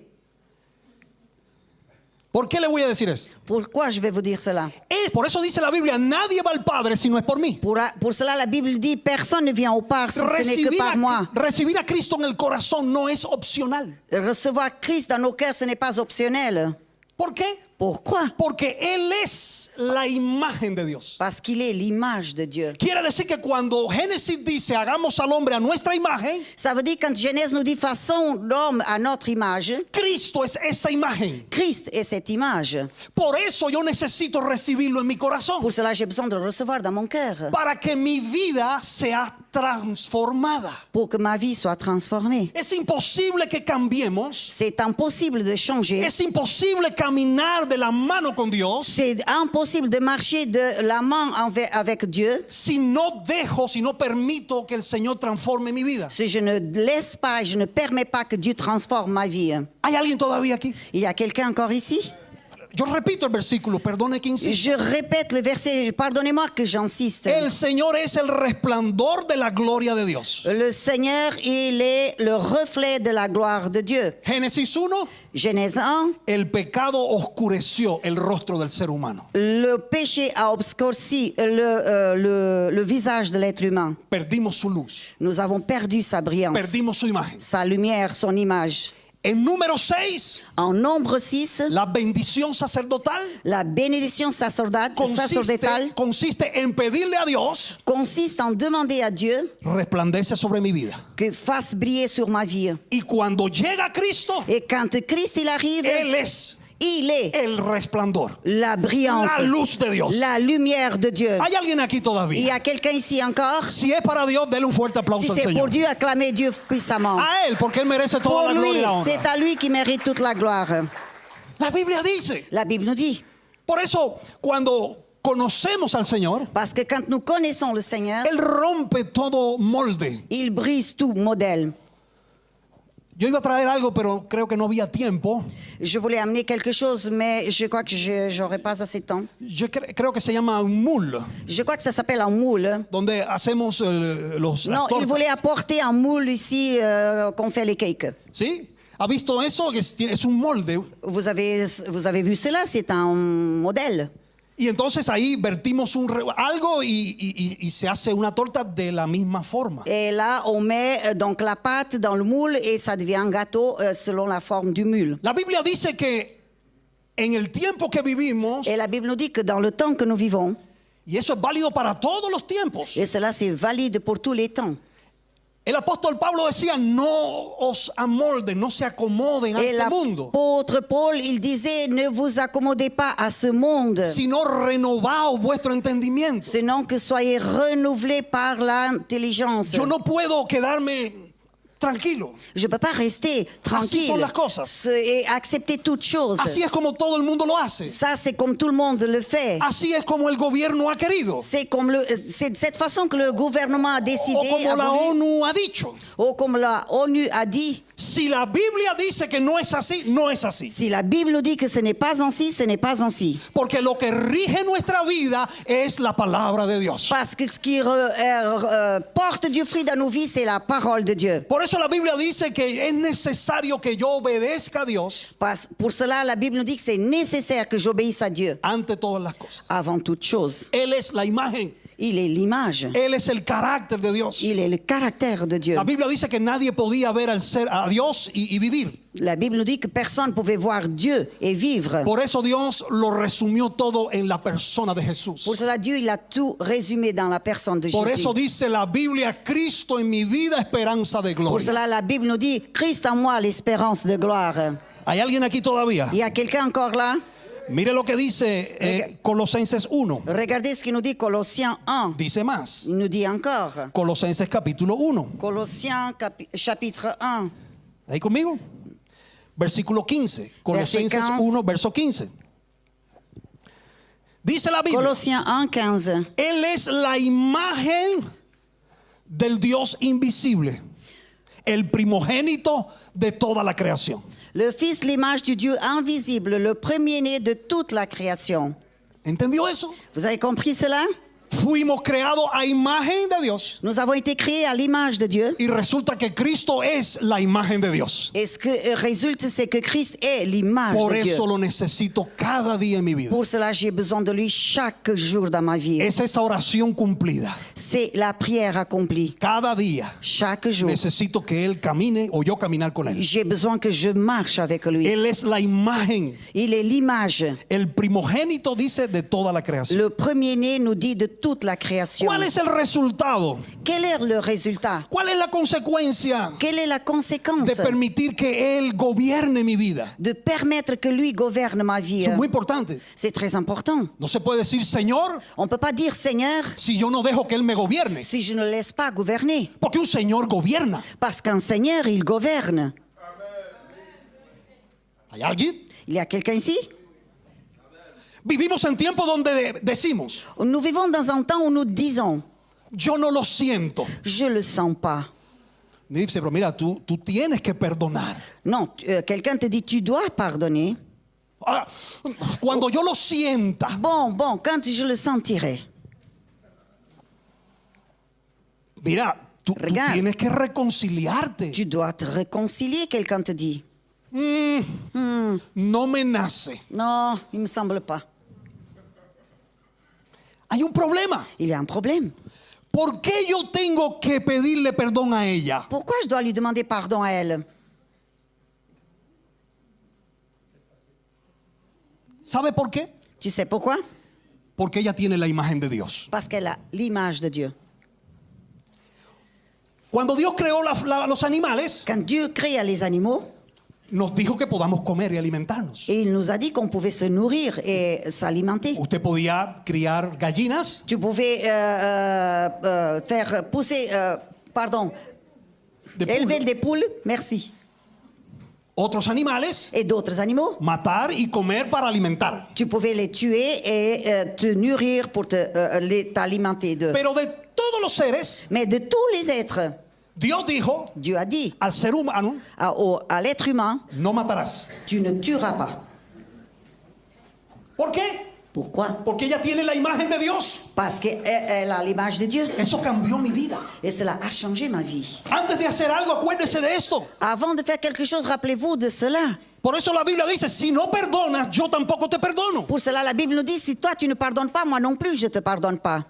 Speaker 1: ¿Por qué le voy a decir esto?
Speaker 2: Pourquoi je vais vous dire cela?
Speaker 1: Por eso dice la Biblia, nadie va al Padre si no es por mí.
Speaker 2: Pour cela, la Bible dit, personne ne vient au Père si ce n'est que par moi.
Speaker 1: Recibir a Cristo en el corazón no es opcional.
Speaker 2: Recevoir Christ dans nos cœurs, ce n'est pas optionnel.
Speaker 1: ¿Por qué?
Speaker 2: Pourquoi?
Speaker 1: Porque Él es la imagen de Dios.
Speaker 2: Parce qu'il est l'image de Dieu.
Speaker 1: Quiere decir que cuando Génesis dice hagamos al hombre a nuestra imagen,
Speaker 2: Ça veut dire quand Genèse nous dit façon l'homme à notre image,
Speaker 1: Cristo es esa imagen.
Speaker 2: Christ est cette image.
Speaker 1: Por eso yo necesito recibirlo en mi corazón.
Speaker 2: Pour cela, j'ai besoin de le recevoir dans mon cœur.
Speaker 1: Para que mi vida sea transformada.
Speaker 2: Pour que ma vie soit transformée.
Speaker 1: Es imposible que cambiemos.
Speaker 2: C'est impossible de changer.
Speaker 1: Es imposible caminar de la mano con Dios
Speaker 2: C'est impossible de marcher de la main avec Dieu
Speaker 1: si no dejo, si no permito que el Señor transforme mi vida.
Speaker 2: si je ne laisse pas, je ne permets pas que Dieu transforme ma vie.
Speaker 1: ¿Hay alguien todavía aquí?
Speaker 2: Il y a quelqu'un encore ici?
Speaker 1: Yo repito el versículo, perdone que insista.
Speaker 2: Je répète le verset, pardonnez-moi que j'insiste.
Speaker 1: El Señor es el resplandor de la gloria de Dios.
Speaker 2: Le Seigneur, il est le reflet de la gloire de Dieu.
Speaker 1: Génesis 1,
Speaker 2: Genèse 1,
Speaker 1: el pecado oscureció el rostro del ser humano.
Speaker 2: le péché a obscurci le visage de l'être humain.
Speaker 1: Perdimos su luz,
Speaker 2: Nous avons perdu sa brillance,
Speaker 1: perdimos su imagen.
Speaker 2: sa lumière, son image.
Speaker 1: En número 6,
Speaker 2: En nombre 6,
Speaker 1: la bendición sacerdotal
Speaker 2: la bénédiction sacerdotale
Speaker 1: consiste en pedirle a Dios,
Speaker 2: consiste en demander à Dieu
Speaker 1: resplandece sobre mi vida.
Speaker 2: que fasse briller sur ma vie.
Speaker 1: Y cuando llega Cristo,
Speaker 2: Et quand Christ il arrive,
Speaker 1: Él es
Speaker 2: il est
Speaker 1: el resplandor,
Speaker 2: la brillance,
Speaker 1: la luz de Dios.
Speaker 2: la lumière de Dieu.
Speaker 1: ¿Hay alguien aquí
Speaker 2: Il y
Speaker 1: todavía?
Speaker 2: a quelqu'un ici encore?
Speaker 1: Si es para Dios, dele un fuerte
Speaker 2: Si
Speaker 1: aplauso al
Speaker 2: c'est pour
Speaker 1: Señor.
Speaker 2: Dieu, acclamez Dieu puissamment.
Speaker 1: A Él, porque Él merece toda
Speaker 2: Pour
Speaker 1: la gloria
Speaker 2: lui,
Speaker 1: y la honra.
Speaker 2: c'est à lui qui mérite toute la gloire.
Speaker 1: La Biblia dice.
Speaker 2: La Bible nous dit.
Speaker 1: Por eso, cuando conocemos al Señor,
Speaker 2: Parce que quand nous connaissons le Seigneur,
Speaker 1: Él rompe todo molde.
Speaker 2: il brise tout modèle.
Speaker 1: Yo iba a traer algo, pero creo que no había tiempo.
Speaker 2: Je voulais amener quelque chose, mais je crois que je n'aurai pas assez de temps.
Speaker 1: Yo creo que se llama un moule,
Speaker 2: Je crois que ça s'appelle un moule.
Speaker 1: donde hacemos las
Speaker 2: Non, il
Speaker 1: tortas.
Speaker 2: voulait apporter un moule ici qu'on fait les cakes.
Speaker 1: ¿Sí? ¿Ha visto eso? Que es un molde.
Speaker 2: Vous avez vu cela, c'est un modèle.
Speaker 1: Y entonces ahí vertimos algo y se hace una torta de la misma forma.
Speaker 2: Et là, on met donc la pâte dans le moule et ça devient un gâteau selon la forme du moule.
Speaker 1: La Biblia dice que en el tiempo que vivimos,
Speaker 2: Et la Bible nous dit que dans le temps que nous vivons,
Speaker 1: y eso es válido para todos los tiempos,
Speaker 2: et cela c'est valide pour tous les temps.
Speaker 1: el apóstol Pablo decía, no os amolden, no se acomoden a
Speaker 2: Et
Speaker 1: este mundo,
Speaker 2: l'apôtre Paul, il disait, ne vous accommodez pas à ce monde,
Speaker 1: sino renovaos vuestro entendimiento.
Speaker 2: sinon que soyez renouvelés par l'intelligence.
Speaker 1: Yo no puedo quedarme tranquilo.
Speaker 2: Je ne peux pas rester tranquille
Speaker 1: son las cosas.
Speaker 2: et accepter toutes choses.
Speaker 1: Así es como todo el mundo lo hace.
Speaker 2: Ça, c'est comme tout le monde le fait.
Speaker 1: Así es como el gobierno ha querido.
Speaker 2: C'est de cette façon que le gouvernement a décidé,
Speaker 1: O como
Speaker 2: a
Speaker 1: la
Speaker 2: voulu,
Speaker 1: ONU ha dicho.
Speaker 2: ou comme la ONU a dit.
Speaker 1: Si la Biblia dice que no es así, no es así.
Speaker 2: Si la Bible dit que ce n'est pas ainsi, ce n'est pas ainsi.
Speaker 1: Porque lo que rige nuestra vida es la palabra de Dios.
Speaker 2: Parce que ce qui porte du fruit dans nos vies, c'est la parole de Dieu.
Speaker 1: Por eso la Biblia dice que es necesario que yo obedezca a Dios
Speaker 2: Pour cela, la Bible nous dit que c'est nécessaire que j'obéisse à Dieu
Speaker 1: ante todas las cosas.
Speaker 2: avant toute chose.
Speaker 1: Él es la imagen.
Speaker 2: Il est l'image.
Speaker 1: Él es el carácter de Dios.
Speaker 2: Il est le caractère de Dieu.
Speaker 1: La Biblia dice que nadie podía ver a Dios y vivir.
Speaker 2: La Bible nous dit que personne ne pouvait voir Dieu et vivre.
Speaker 1: Por eso Dios lo resumió todo en la persona de Jesús.
Speaker 2: Pour cela, Dieu, il a tout résumé dans la personne de
Speaker 1: Por
Speaker 2: Jésus.
Speaker 1: eso dice la Biblia, Cristo en mi vida, esperanza de
Speaker 2: Pour
Speaker 1: gloria.
Speaker 2: cela, la Bible nous dit, Christ en moi, l'espérance de gloire.
Speaker 1: ¿Hay alguien aquí todavía?
Speaker 2: Il y a quelqu'un encore là?
Speaker 1: Mire lo que dice Colosenses 1.
Speaker 2: Regardez ce qu'il nous dit, Colossiens 1.
Speaker 1: Dice más.
Speaker 2: Il nous dit encore.
Speaker 1: Colosenses capítulo 1.
Speaker 2: Colossiens chapitre 1.
Speaker 1: ¿Ahí conmigo? Versículo 15. Colosenses
Speaker 2: 15.
Speaker 1: 1, verso 15. Dice la Biblia.
Speaker 2: Colossiens 1, 15.
Speaker 1: Él es la imagen del Dios invisible, el primogénito de toda la creación.
Speaker 2: Le Fils, l'image du Dieu invisible, le premier-né de toute la création.
Speaker 1: ¿Entendió eso?
Speaker 2: Vous avez compris cela?
Speaker 1: Fuimos creados a imagen de Dios.
Speaker 2: Nous avons été créés à l'image de Dieu.
Speaker 1: Y resulta que Cristo es la imagen de Dios.
Speaker 2: Et ce que résulte, c'est que Christ est l'image
Speaker 1: Por
Speaker 2: de Dieu.
Speaker 1: eso lo necesito cada día en mi vida.
Speaker 2: Pour cela, j'ai besoin de lui chaque jour dans ma vie.
Speaker 1: Es esa oración cumplida.
Speaker 2: C'est la prière accomplie.
Speaker 1: Cada día
Speaker 2: Chaque jour,
Speaker 1: necesito que Él camine o yo caminar con Él.
Speaker 2: j'ai besoin que je marche avec lui.
Speaker 1: Él es la imagen,
Speaker 2: Il est l'image.
Speaker 1: el primogénito, dice, de toda la creación.
Speaker 2: Le premier-né nous dit de toute la création.
Speaker 1: ¿Cuál es el resultado?
Speaker 2: Quel est le résultat?
Speaker 1: ¿Cuál es la consecuencia
Speaker 2: Quelle est la conséquence
Speaker 1: de permitir que Él gobierne mi vida?
Speaker 2: de permettre que lui gouverne ma vie?
Speaker 1: Eso es muy importante.
Speaker 2: C'est très important.
Speaker 1: No se puede decir Señor
Speaker 2: On ne peut pas dire Seigneur
Speaker 1: si yo no dejo que Él me gobierne.
Speaker 2: si je ne le laisse pas gouverner.
Speaker 1: Porque un Señor gobierna.
Speaker 2: Parce qu'un Seigneur, il gouverne.
Speaker 1: ¿Hay alguien?
Speaker 2: Il y a quelqu'un ici?
Speaker 1: Vivimos en tiempos donde decimos,
Speaker 2: Nous vivons dans un temps où nous disons,
Speaker 1: yo no lo siento.
Speaker 2: je le sens pas.
Speaker 1: Dice, pero mira, tú tienes que perdonar.
Speaker 2: Non, quelqu'un te dit, tu dois pardonner.
Speaker 1: Ahora, cuando yo lo sienta,
Speaker 2: Bon, quand je le sentirai.
Speaker 1: mira, tú
Speaker 2: Regarde.
Speaker 1: tienes que reconciliarte.
Speaker 2: Tu dois te réconcilier, quelqu'un te dit.
Speaker 1: No me nace.
Speaker 2: Non, il me semble pas.
Speaker 1: Hay un problema.
Speaker 2: Il y a un problème.
Speaker 1: ¿Por qué yo tengo que pedirle perdón a ella?
Speaker 2: Pourquoi je dois lui demander pardon à elle?
Speaker 1: ¿Sabe por qué?
Speaker 2: Tu sais pourquoi?
Speaker 1: Porque ella tiene la imagen de Dios.
Speaker 2: Parce qu'elle a l'image de Dieu.
Speaker 1: Cuando Dios creó los animales,
Speaker 2: Quand Dieu créa les animaux,
Speaker 1: nos dijo que podamos comer y alimentarnos.
Speaker 2: et il nous a dit qu'on pouvait se nourrir et s'alimenter.
Speaker 1: Usted podía criar gallinas,
Speaker 2: Tu pouvais faire pousser,
Speaker 1: de
Speaker 2: élever
Speaker 1: pulga,
Speaker 2: des poules, merci,
Speaker 1: otros animales,
Speaker 2: et d'autres animaux.
Speaker 1: matar y comer para alimentar.
Speaker 2: Tu pouvais les tuer et te nourrir pour t'alimenter d'eux.
Speaker 1: Pero de todos los seres,
Speaker 2: Mais de tous les êtres,
Speaker 1: Dios dijo
Speaker 2: Dieu a dit
Speaker 1: al ser humano,
Speaker 2: à l'être humain,
Speaker 1: no matarás.
Speaker 2: tu ne tueras pas.
Speaker 1: ¿Por qué?
Speaker 2: Pourquoi?
Speaker 1: Porque ella tiene la imagen de Dios.
Speaker 2: Parce qu'elle a l'image de Dieu.
Speaker 1: Eso cambió mi vida.
Speaker 2: Et cela a changé ma vie.
Speaker 1: Antes de hacer algo, acuérdese de esto.
Speaker 2: Avant de faire quelque chose, rappelez-vous de cela.
Speaker 1: Por eso la Biblia dice, si no perdonas, yo tampoco te perdono.
Speaker 2: Pour cela, la Bible nous dit, si toi tu ne pardonnes pas, moi non plus je ne te pardonne pas.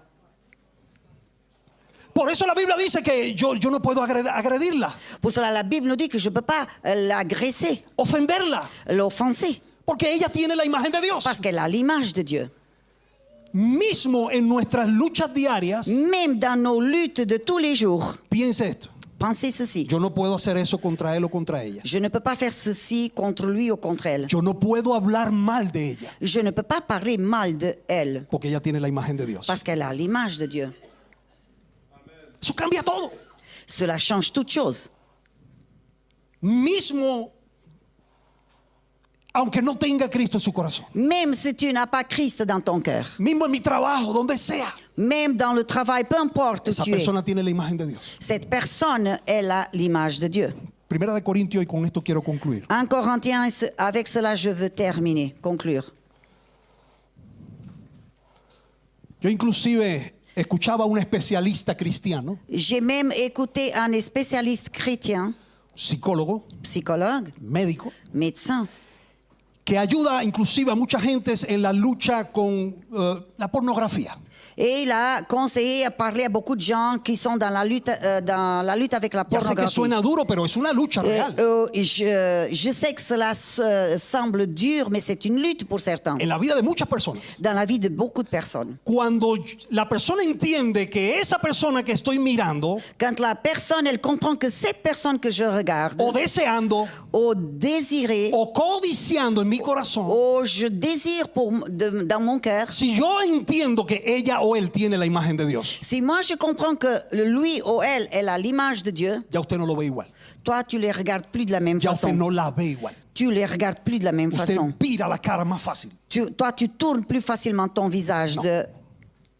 Speaker 1: Por eso la Biblia dice que yo no puedo agredirla,
Speaker 2: Pour cela, la Bible nous dit que je ne peux pas l'agresser,
Speaker 1: ofenderla,
Speaker 2: l'offenser.
Speaker 1: porque ella tiene la imagen de Dios.
Speaker 2: Parce qu'elle a l'image de Dieu.
Speaker 1: Mismo en nuestras luchas diarias,
Speaker 2: Même dans nos luttes de tous les jours,
Speaker 1: piense esto,
Speaker 2: pensez ceci.
Speaker 1: yo no puedo hacer eso contra él o contra ella.
Speaker 2: Je ne peux pas faire ceci contre lui ou contre elle.
Speaker 1: Yo no puedo hablar mal de ella,
Speaker 2: Je ne peux pas parler mal de elle.
Speaker 1: porque ella tiene la imagen de Dios.
Speaker 2: Parce qu'elle a l'image de Dieu.
Speaker 1: Eso cambia todo.
Speaker 2: Cela change toute chose.
Speaker 1: Mismo, aunque no tenga Cristo en su corazón.
Speaker 2: Même si tu n'as pas Christ dans ton cœur.
Speaker 1: Mismo en mi trabajo, donde sea.
Speaker 2: Même dans le travail, peu importe où
Speaker 1: Esa
Speaker 2: tu es.
Speaker 1: persona tiene la imagen de Dios.
Speaker 2: Cette personne, elle a l'image de Dieu.
Speaker 1: Primera de Corintios, y con esto quiero concluir.
Speaker 2: 1 Corinthiens, avec cela je veux terminer, conclure.
Speaker 1: Yo inclusive escuchaba a un especialista cristiano,
Speaker 2: J'ai même écouté un spécialiste chrétien,
Speaker 1: psicólogo,
Speaker 2: psychologue,
Speaker 1: médico,
Speaker 2: médecin,
Speaker 1: que ayuda inclusive a mucha gente en la lucha con la pornografía.
Speaker 2: et il a conseillé à parler à beaucoup de gens qui sont dans la lutte avec la
Speaker 1: Ya sé que
Speaker 2: pornographie.
Speaker 1: suena duro, pero es una lucha real.
Speaker 2: Je sais que cela semble dur, mais c'est une lutte pour certains,
Speaker 1: En la vida de muchas personas.
Speaker 2: dans la vie de beaucoup de personnes.
Speaker 1: Cuando la persona entiende que esa persona que estoy mirando
Speaker 2: Quand la personne, elle comprend que cette personne que je regarde,
Speaker 1: o deseando
Speaker 2: ou désirée,
Speaker 1: o codiciando en mi corazón,
Speaker 2: ou je désire dans mon cœur,
Speaker 1: si yo entiendo que ella o él tiene la imagen de Dios,
Speaker 2: si moi je comprends que lui ou elle a l'image de Dieu,
Speaker 1: ya usted no lo ve igual.
Speaker 2: toi tu les regardes plus de la même
Speaker 1: Ya usted
Speaker 2: façon.
Speaker 1: no la ve igual.
Speaker 2: Tu les regardes plus de la même
Speaker 1: Usted
Speaker 2: façon.
Speaker 1: vira la cara más fácil.
Speaker 2: Toi tu tournes plus facilement ton visage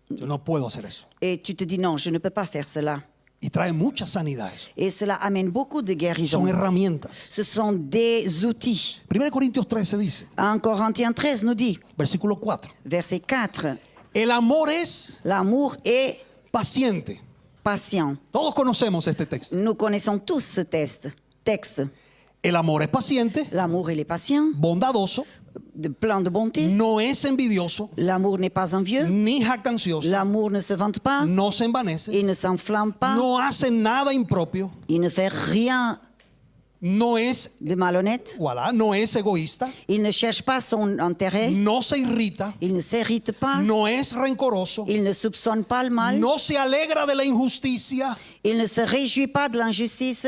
Speaker 1: Yo no puedo hacer eso.
Speaker 2: et tu te dis non, je ne peux pas faire cela.
Speaker 1: Y trae muchas sanidades.
Speaker 2: Et cela amène beaucoup de guérison.
Speaker 1: Son herramientas.
Speaker 2: Ce sont des outils.
Speaker 1: 1 Corintios 13 dice,
Speaker 2: 1 Corinthiens 13 nous dit,
Speaker 1: versículo 4.
Speaker 2: verset 4,
Speaker 1: El amor es
Speaker 2: L'amour est
Speaker 1: paciente.
Speaker 2: patient.
Speaker 1: Todos conocemos este texto.
Speaker 2: Nous connaissons tous ce texte.
Speaker 1: El amor es paciente,
Speaker 2: L'amour, il est patient,
Speaker 1: bondadoso,
Speaker 2: plein de bonté.
Speaker 1: no es envidioso,
Speaker 2: L'amour n'est pas envieux.
Speaker 1: ni jactancioso,
Speaker 2: L'amour ne se vante pas.
Speaker 1: no se envanece,
Speaker 2: Il ne s'enflamme pas.
Speaker 1: no hace nada impropio,
Speaker 2: Il ne fait rien
Speaker 1: no es,
Speaker 2: de malhonnête.
Speaker 1: voilà, no es egoísta,
Speaker 2: Il ne cherche pas son intérêt.
Speaker 1: no se irrita,
Speaker 2: Il ne s'irrite pas.
Speaker 1: no es rencoroso,
Speaker 2: Il ne soupçonne pas le mal.
Speaker 1: no se alegra de la injusticia,
Speaker 2: Il ne se réjouit pas de l'injustice,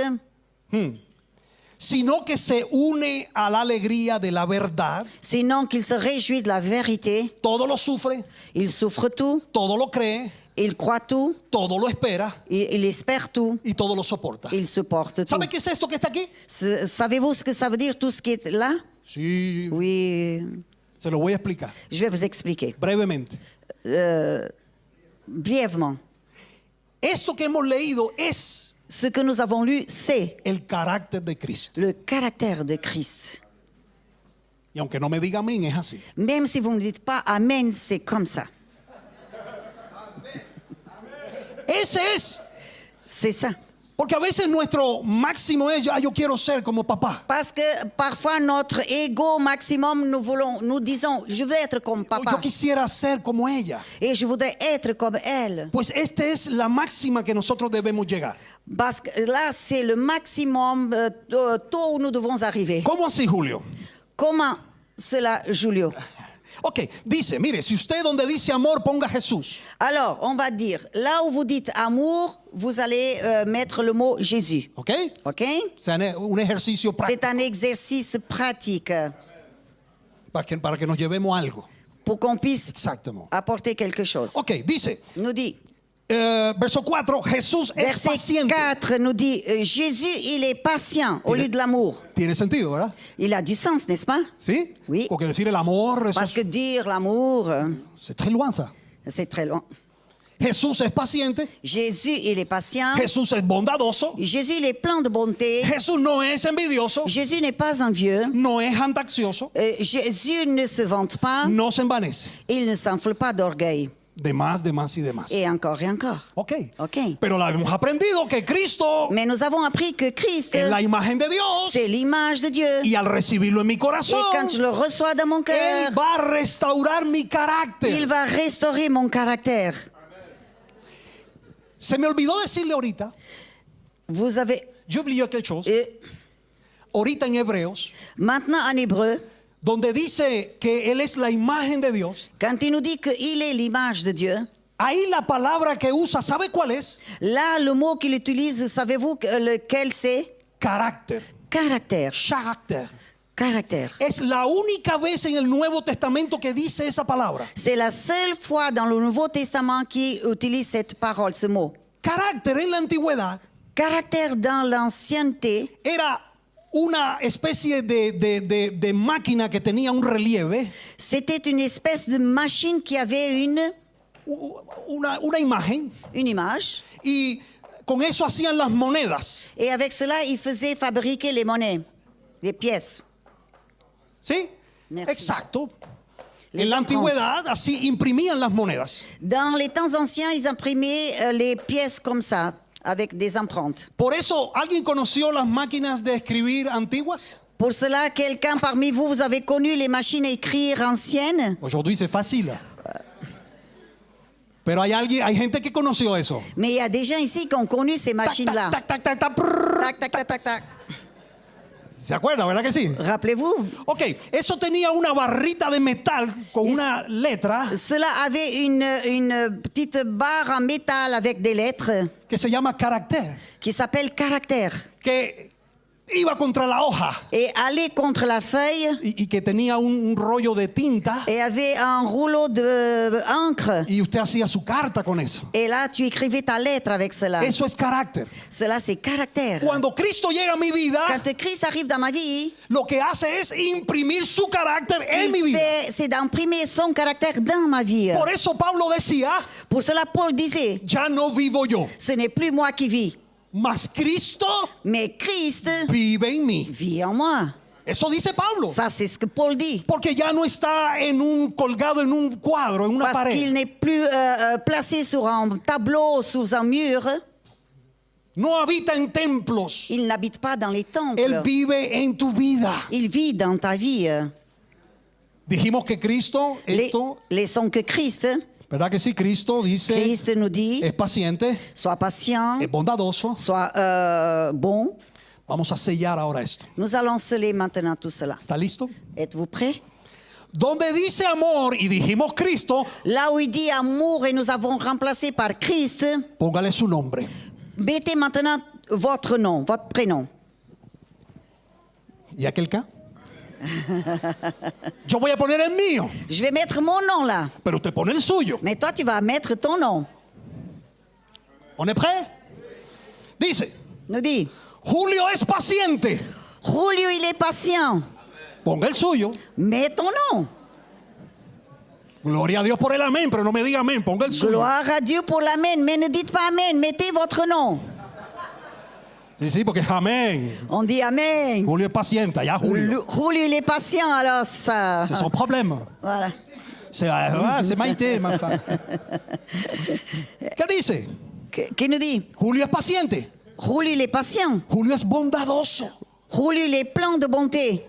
Speaker 1: sino que se une a la alegría de la verdad.
Speaker 2: sinon qu'il se réjouit de la vérité.
Speaker 1: Todo lo sufre,
Speaker 2: Il souffre tout.
Speaker 1: todo lo cree,
Speaker 2: Il croit tout.
Speaker 1: todo lo espera
Speaker 2: Il espère tout.
Speaker 1: y todo lo soporta.
Speaker 2: Il supporte tout.
Speaker 1: ¿Sabe qué es esto que está aquí?
Speaker 2: Savez-vous ce que ça veut dire, tout ce qui est là?
Speaker 1: Sí,
Speaker 2: Oui,
Speaker 1: se lo voy a explicar
Speaker 2: je vais vous expliquer.
Speaker 1: brevemente.
Speaker 2: Brièvement,
Speaker 1: Esto que hemos leído es
Speaker 2: ce que nous avons lu, c'est
Speaker 1: el carácter de Cristo.
Speaker 2: le caractère de Christ.
Speaker 1: Y aunque no me diga amén, es así.
Speaker 2: Même si vous ne dites pas Amen, c'est comme ça.
Speaker 1: Ese es.
Speaker 2: C'est ça.
Speaker 1: Porque a veces nuestro máximo es, yo quiero ser como papá.
Speaker 2: Parce que parfois notre ego maximum, nous disons, je veux être comme
Speaker 1: Yo
Speaker 2: papa
Speaker 1: quisiera ser como ella.
Speaker 2: et je voudrais être comme elle.
Speaker 1: Pues esta es la máxima que nosotros debemos llegar.
Speaker 2: Parce que là, c'est le maximum tôt où nous devons arriver.
Speaker 1: ¿Cómo así, Julio?
Speaker 2: Comment cela, Julio?
Speaker 1: Ok, dice, mire, si usted donde dice amor ponga Jesús.
Speaker 2: Alors, on va dire, là où vous dites amour, vous allez mettre le mot Jésus.
Speaker 1: ¿Ok?
Speaker 2: OK?
Speaker 1: O sea, un ejercicio práctico
Speaker 2: C'est un exercice pratique
Speaker 1: para que nos llevemos algo.
Speaker 2: pour qu'on puisse
Speaker 1: Exactamente.
Speaker 2: apporter quelque chose.
Speaker 1: Ok, dice,
Speaker 2: Nous dit,
Speaker 1: verso 4, Jesús es
Speaker 2: verset
Speaker 1: paciente.
Speaker 2: 4 nous dit, Jésus, il est patient au lieu de l'amour.
Speaker 1: Tiene sentido, ¿verdad?
Speaker 2: Il a du sens, n'est-ce pas?
Speaker 1: ¿Sí?
Speaker 2: Oui.
Speaker 1: Porque decir el amor, eso
Speaker 2: Parce que dire l'amour,
Speaker 1: c'est très loin ça.
Speaker 2: c'est très loin.
Speaker 1: Jesús es paciente.
Speaker 2: Jésus, il est patient.
Speaker 1: Jesús es bondadoso.
Speaker 2: Jésus, il est plein de bonté.
Speaker 1: Jesús no es envidioso.
Speaker 2: Jésus n'est pas envieux.
Speaker 1: No es jactancioso.
Speaker 2: Jésus ne se vante pas.
Speaker 1: No se envanece.
Speaker 2: Il ne s'enfle pas d'orgueil.
Speaker 1: De más y de más.
Speaker 2: Et encore et encore.
Speaker 1: Ok.
Speaker 2: Ok.
Speaker 1: Pero la hemos aprendido que Cristo
Speaker 2: Mais nous avons appris que Christ,
Speaker 1: es la imagen de Dios.
Speaker 2: c'est l'image de Dieu.
Speaker 1: Y al recibirlo en mi
Speaker 2: Et
Speaker 1: corazón,
Speaker 2: quand je le reçois dans mon cœur,
Speaker 1: Él va a restaurar mi carácter.
Speaker 2: il va restaurer mon caractère.
Speaker 1: Se me olvidó decirle ahorita,
Speaker 2: Vous avez...
Speaker 1: yo oublié quelque chose, ahorita en Hebreos,
Speaker 2: Maintenant, en hébreu,
Speaker 1: donde dice que Él es la imagen de Dios,
Speaker 2: quand il nous dit qu'il est l'image de Dieu,
Speaker 1: ahí la palabra que usa, ¿sabe cuál es?
Speaker 2: là, le mot qu'il utilise, savez-vous lequel c'est?
Speaker 1: Carácter.
Speaker 2: Caractère.
Speaker 1: Carácter.
Speaker 2: Caractère.
Speaker 1: Es la única vez en el Nuevo Testamento que dice esa palabra.
Speaker 2: C'est la seule fois dans le Nouveau Testament qui utilise cette parole, ce mot.
Speaker 1: Carácter en la antigüedad
Speaker 2: Caractère dans l'ancienneté,
Speaker 1: era una especie de máquina que tenía un relieve,
Speaker 2: c'était une espèce de machine qui avait
Speaker 1: una imagen,
Speaker 2: une image.
Speaker 1: y con eso hacían las monedas.
Speaker 2: Et avec cela, il faisait fabriquer les monnaies, les pièces.
Speaker 1: ¿Sí?
Speaker 2: Merci.
Speaker 1: Exacto.
Speaker 2: Les
Speaker 1: En la
Speaker 2: empreintes.
Speaker 1: antigüedad así imprimían las monedas.
Speaker 2: Dans les temps anciens, ils imprimaient les pièces comme ça, avec des empreintes.
Speaker 1: Por eso, ¿alguien conoció las máquinas de escribir antiguas?
Speaker 2: Pour cela, quelqu'un parmi vous, vous avez connu les machines à écrire anciennes?
Speaker 1: Aujourd'hui c'est facile. Pero hay gente que conoció eso.
Speaker 2: Mais il y a des gens ici qui ont connu ces machines-là.
Speaker 1: Tac, tac, tac, tac, prrr.
Speaker 2: Tac, tac, tac, tac, tac.
Speaker 1: ¿Se acuerda, verdad que sí?
Speaker 2: Rappelez-vous,
Speaker 1: Ok, eso tenía una barrita de metal con una letra
Speaker 2: cela avait une petite barre en métal avec des lettres
Speaker 1: que se llama carácter,
Speaker 2: qui s'appelle caractère.
Speaker 1: que iba contra la hoja
Speaker 2: Et allait contre la feuille
Speaker 1: y que tenía un rollo de tinta
Speaker 2: et avait un rouleau d'encre.
Speaker 1: y usted hacía su carta con eso.
Speaker 2: Et là, tu écrivais ta lettre avec cela.
Speaker 1: Eso es carácter.
Speaker 2: Cela, c'est caractère.
Speaker 1: Cuando Cristo llega a mi vida,
Speaker 2: Quand Christ arrive dans ma vie,
Speaker 1: lo que hace es imprimir su carácter en mi
Speaker 2: il
Speaker 1: vida.
Speaker 2: fait, c'est d'imprimer son caractère dans ma vie.
Speaker 1: Por eso Pablo decía,
Speaker 2: Pour cela, Paul disait,
Speaker 1: ya no vivo yo,
Speaker 2: ce n'est plus moi qui vis,
Speaker 1: mas Cristo
Speaker 2: mais Christ
Speaker 1: vive en mí.
Speaker 2: vit en moi.
Speaker 1: Eso dice Pablo.
Speaker 2: Ça, c'est ce que Paul dit.
Speaker 1: Porque ya no está colgado en un cuadro, en una
Speaker 2: Parce qu'il
Speaker 1: pared.
Speaker 2: n'est plus placé sur un tableau, sous un mur.
Speaker 1: No habita en templos.
Speaker 2: Il n'habite pas dans les
Speaker 1: Él
Speaker 2: temples.
Speaker 1: vive en tu vida.
Speaker 2: Il vit dans ta vie.
Speaker 1: Dijimos que Cristo, esto,
Speaker 2: Les sons que Christ,
Speaker 1: ¿verdad que sí? Cristo dice,
Speaker 2: Christ nous dit,
Speaker 1: es paciente,
Speaker 2: sois patient,
Speaker 1: es bondadoso.
Speaker 2: sois bon.
Speaker 1: Vamos a sellar ahora esto.
Speaker 2: Nous allons sceller maintenant tout cela.
Speaker 1: ¿Está listo?
Speaker 2: Êtes-vous prêts?
Speaker 1: Donde dice amor y dijimos Cristo,
Speaker 2: Là où il dit amour et nous avons remplacé par Christ,
Speaker 1: póngale su nombre.
Speaker 2: mettez maintenant votre nom, votre prénom.
Speaker 1: ¿Y aquel acá? Yo voy a poner el mío,
Speaker 2: Je vais mettre mon nom là.
Speaker 1: pero usted pone el suyo.
Speaker 2: Mais toi, tu vas mettre ton nom.
Speaker 1: ¿On est prêt? Dice,
Speaker 2: Nous dit,
Speaker 1: Julio es paciente.
Speaker 2: Julio, il est patient.
Speaker 1: Ponga el suyo.
Speaker 2: Mets ton nom.
Speaker 1: Gloria a Dios por el amén, pero no me diga amén, ponga el suyo.
Speaker 2: Gloire à Dieu pour l'amen. Mais ne dites pas amen, mettez votre nom.
Speaker 1: Sí, sí, porque es amén.
Speaker 2: On dit amen.
Speaker 1: Julio es paciente, ya Julio.
Speaker 2: Julio, il est patient, alors ça.
Speaker 1: C'est son problème.
Speaker 2: Voilà.
Speaker 1: C'est Maïté, ma femme. ¿Qué dice?
Speaker 2: Qui nous dit,
Speaker 1: Julio es paciente.
Speaker 2: Julio, il est patient.
Speaker 1: Julio es bondadoso.
Speaker 2: Julio, il est plein de bonté.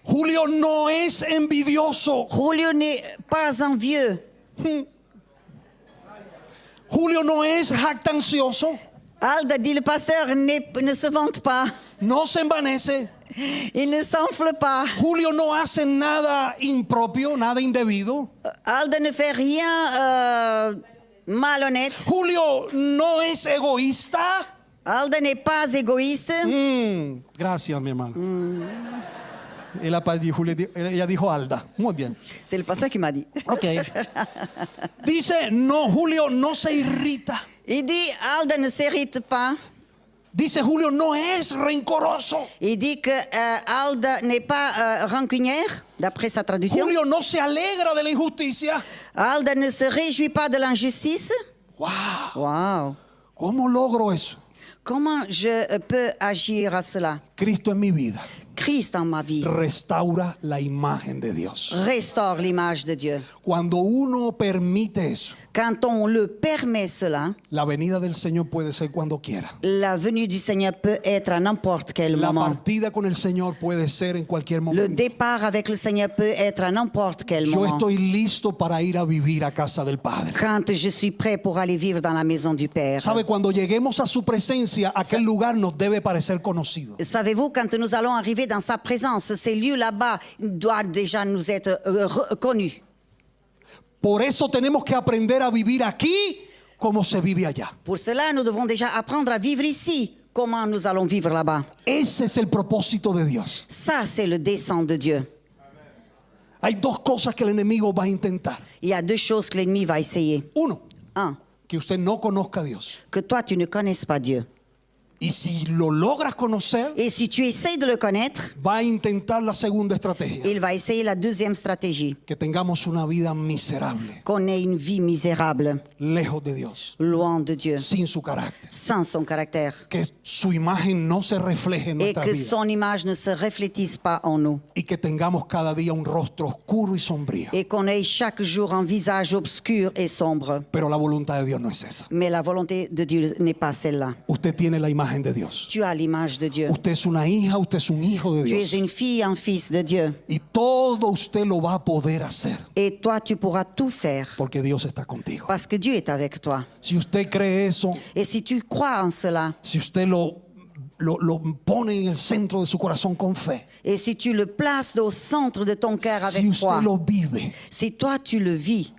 Speaker 1: Julio no es envidioso.
Speaker 2: Julio n'est pas envieux.
Speaker 1: Julio no es jactancioso.
Speaker 2: Alda dit, le pasteur ne se vante pas.
Speaker 1: No se envanece.
Speaker 2: Il ne s'enfle pas.
Speaker 1: Julio no hace nada impropio, nada indebido.
Speaker 2: Alda ne fait rien malhonnête.
Speaker 1: Julio no es egoísta.
Speaker 2: Alda n'est pas égoïste.
Speaker 1: Gracias, mi hermano. Ella dijo Alda. Muy bien.
Speaker 2: C'est le pasteur qui m'a dit.
Speaker 1: Ok. Dice, no, Julio no se irrita.
Speaker 2: Il dit, Alda ne s'irrite pas.
Speaker 1: Dice, Julio no es rencoroso.
Speaker 2: Il dit que Alda n'est pas rancunière, d'après sa traduction.
Speaker 1: Julio no se alegra de la injusticia.
Speaker 2: Alda ne se réjouit pas de l'injustice.
Speaker 1: Wow.
Speaker 2: Wow.
Speaker 1: ¿Cómo logro eso?
Speaker 2: Comment je peux agir à cela?
Speaker 1: Cristo en mi vida
Speaker 2: Christ en ma vie
Speaker 1: restaura la imagen de Dios.
Speaker 2: restaure l'image de Dieu.
Speaker 1: Cuando uno permite eso,
Speaker 2: Quand on le permet cela,
Speaker 1: la venida del Señor puede ser cuando quiera.
Speaker 2: la venue du Seigneur peut être à n'importe quel
Speaker 1: La
Speaker 2: moment.
Speaker 1: partida con el Señor puede ser en cualquier
Speaker 2: Le
Speaker 1: momento.
Speaker 2: départ avec le Seigneur peut être à n'importe quel
Speaker 1: Yo
Speaker 2: moment.
Speaker 1: estoy listo para ir a vivir a casa del Padre.
Speaker 2: Quand je suis prêt pour aller vivre dans la maison du Père.
Speaker 1: ¿Sabe? Cuando lleguemos a su presencia, aquel lugar nos debe parecer conocido.
Speaker 2: Savez-vous, quand nous allons arriver dans sa présence, ces lieux là-bas doivent déjà nous être connus.
Speaker 1: Por eso tenemos que aprender a vivir aquí como se vive allá.
Speaker 2: Pour cela, nous devons déjà apprendre à vivre ici. Comment nous allons vivre là-bas?
Speaker 1: Ese es el propósito de Dios.
Speaker 2: Ça, c'est le dessein de Dieu.
Speaker 1: Hay dos cosas que el enemigo va a intentar.
Speaker 2: Il y a deux choses que l'ennemi va essayer.
Speaker 1: Uno,
Speaker 2: Un,
Speaker 1: que usted no conozca a Dios.
Speaker 2: que toi, tu ne connaisses pas Dieu.
Speaker 1: Y si lo logras conocer,
Speaker 2: Et si tu essaies de le connaître,
Speaker 1: va a intentar la segunda estrategia.
Speaker 2: il va essayer la deuxième stratégie.
Speaker 1: Que tengamos una vida miserable,
Speaker 2: Qu'on ait une vie misérable,
Speaker 1: lejos de Dios,
Speaker 2: loin de Dieu,
Speaker 1: sin su carácter.
Speaker 2: sans son caractère.
Speaker 1: Que su imagen no se refleje en
Speaker 2: Et
Speaker 1: nuestra
Speaker 2: que
Speaker 1: vida.
Speaker 2: son image ne se reflétisse pas en nous.
Speaker 1: Y que tengamos cada día un rostro oscuro y sombrío.
Speaker 2: Et qu'on ait chaque jour un visage obscur et sombre.
Speaker 1: Pero la voluntad de Dios no es esa.
Speaker 2: Mais la volonté de Dieu n'est pas celle-là.
Speaker 1: Usted tiene la imagen de Dios.
Speaker 2: Tu as l'image de Dieu.
Speaker 1: Usted es una hija, usted es un hijo de
Speaker 2: Tu es
Speaker 1: Dios.
Speaker 2: une fille, un fils de Dieu.
Speaker 1: Y todo usted lo va a poder hacer
Speaker 2: Et toi, tu pourras tout faire
Speaker 1: porque Dios está contigo.
Speaker 2: parce que Dieu est avec toi.
Speaker 1: Si usted cree eso,
Speaker 2: Et si tu crois en cela,
Speaker 1: si usted lo pone en el centro de su corazón con fe,
Speaker 2: et si tu le places au centre de ton cœur avec
Speaker 1: si
Speaker 2: foi,
Speaker 1: usted lo vive,
Speaker 2: si toi tu le vis,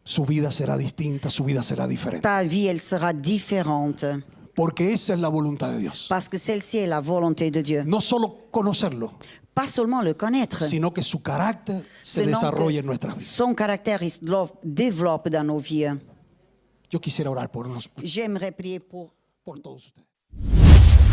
Speaker 1: su vida será distinta, su vida será diferente.
Speaker 2: ta vie, elle sera différente.
Speaker 1: Porque esa es la voluntad de Dios.
Speaker 2: Parce que celle-ci est la volonté de Dieu.
Speaker 1: No solo conocerlo,
Speaker 2: Pas seulement le connaître,
Speaker 1: sino que su carácter se
Speaker 2: sinon
Speaker 1: desarrolle en
Speaker 2: que
Speaker 1: nuestras vidas.
Speaker 2: son caractère il se développe dans nos vies.
Speaker 1: Yo quisiera orar por
Speaker 2: J'aimerais prier pour
Speaker 1: todos ustedes.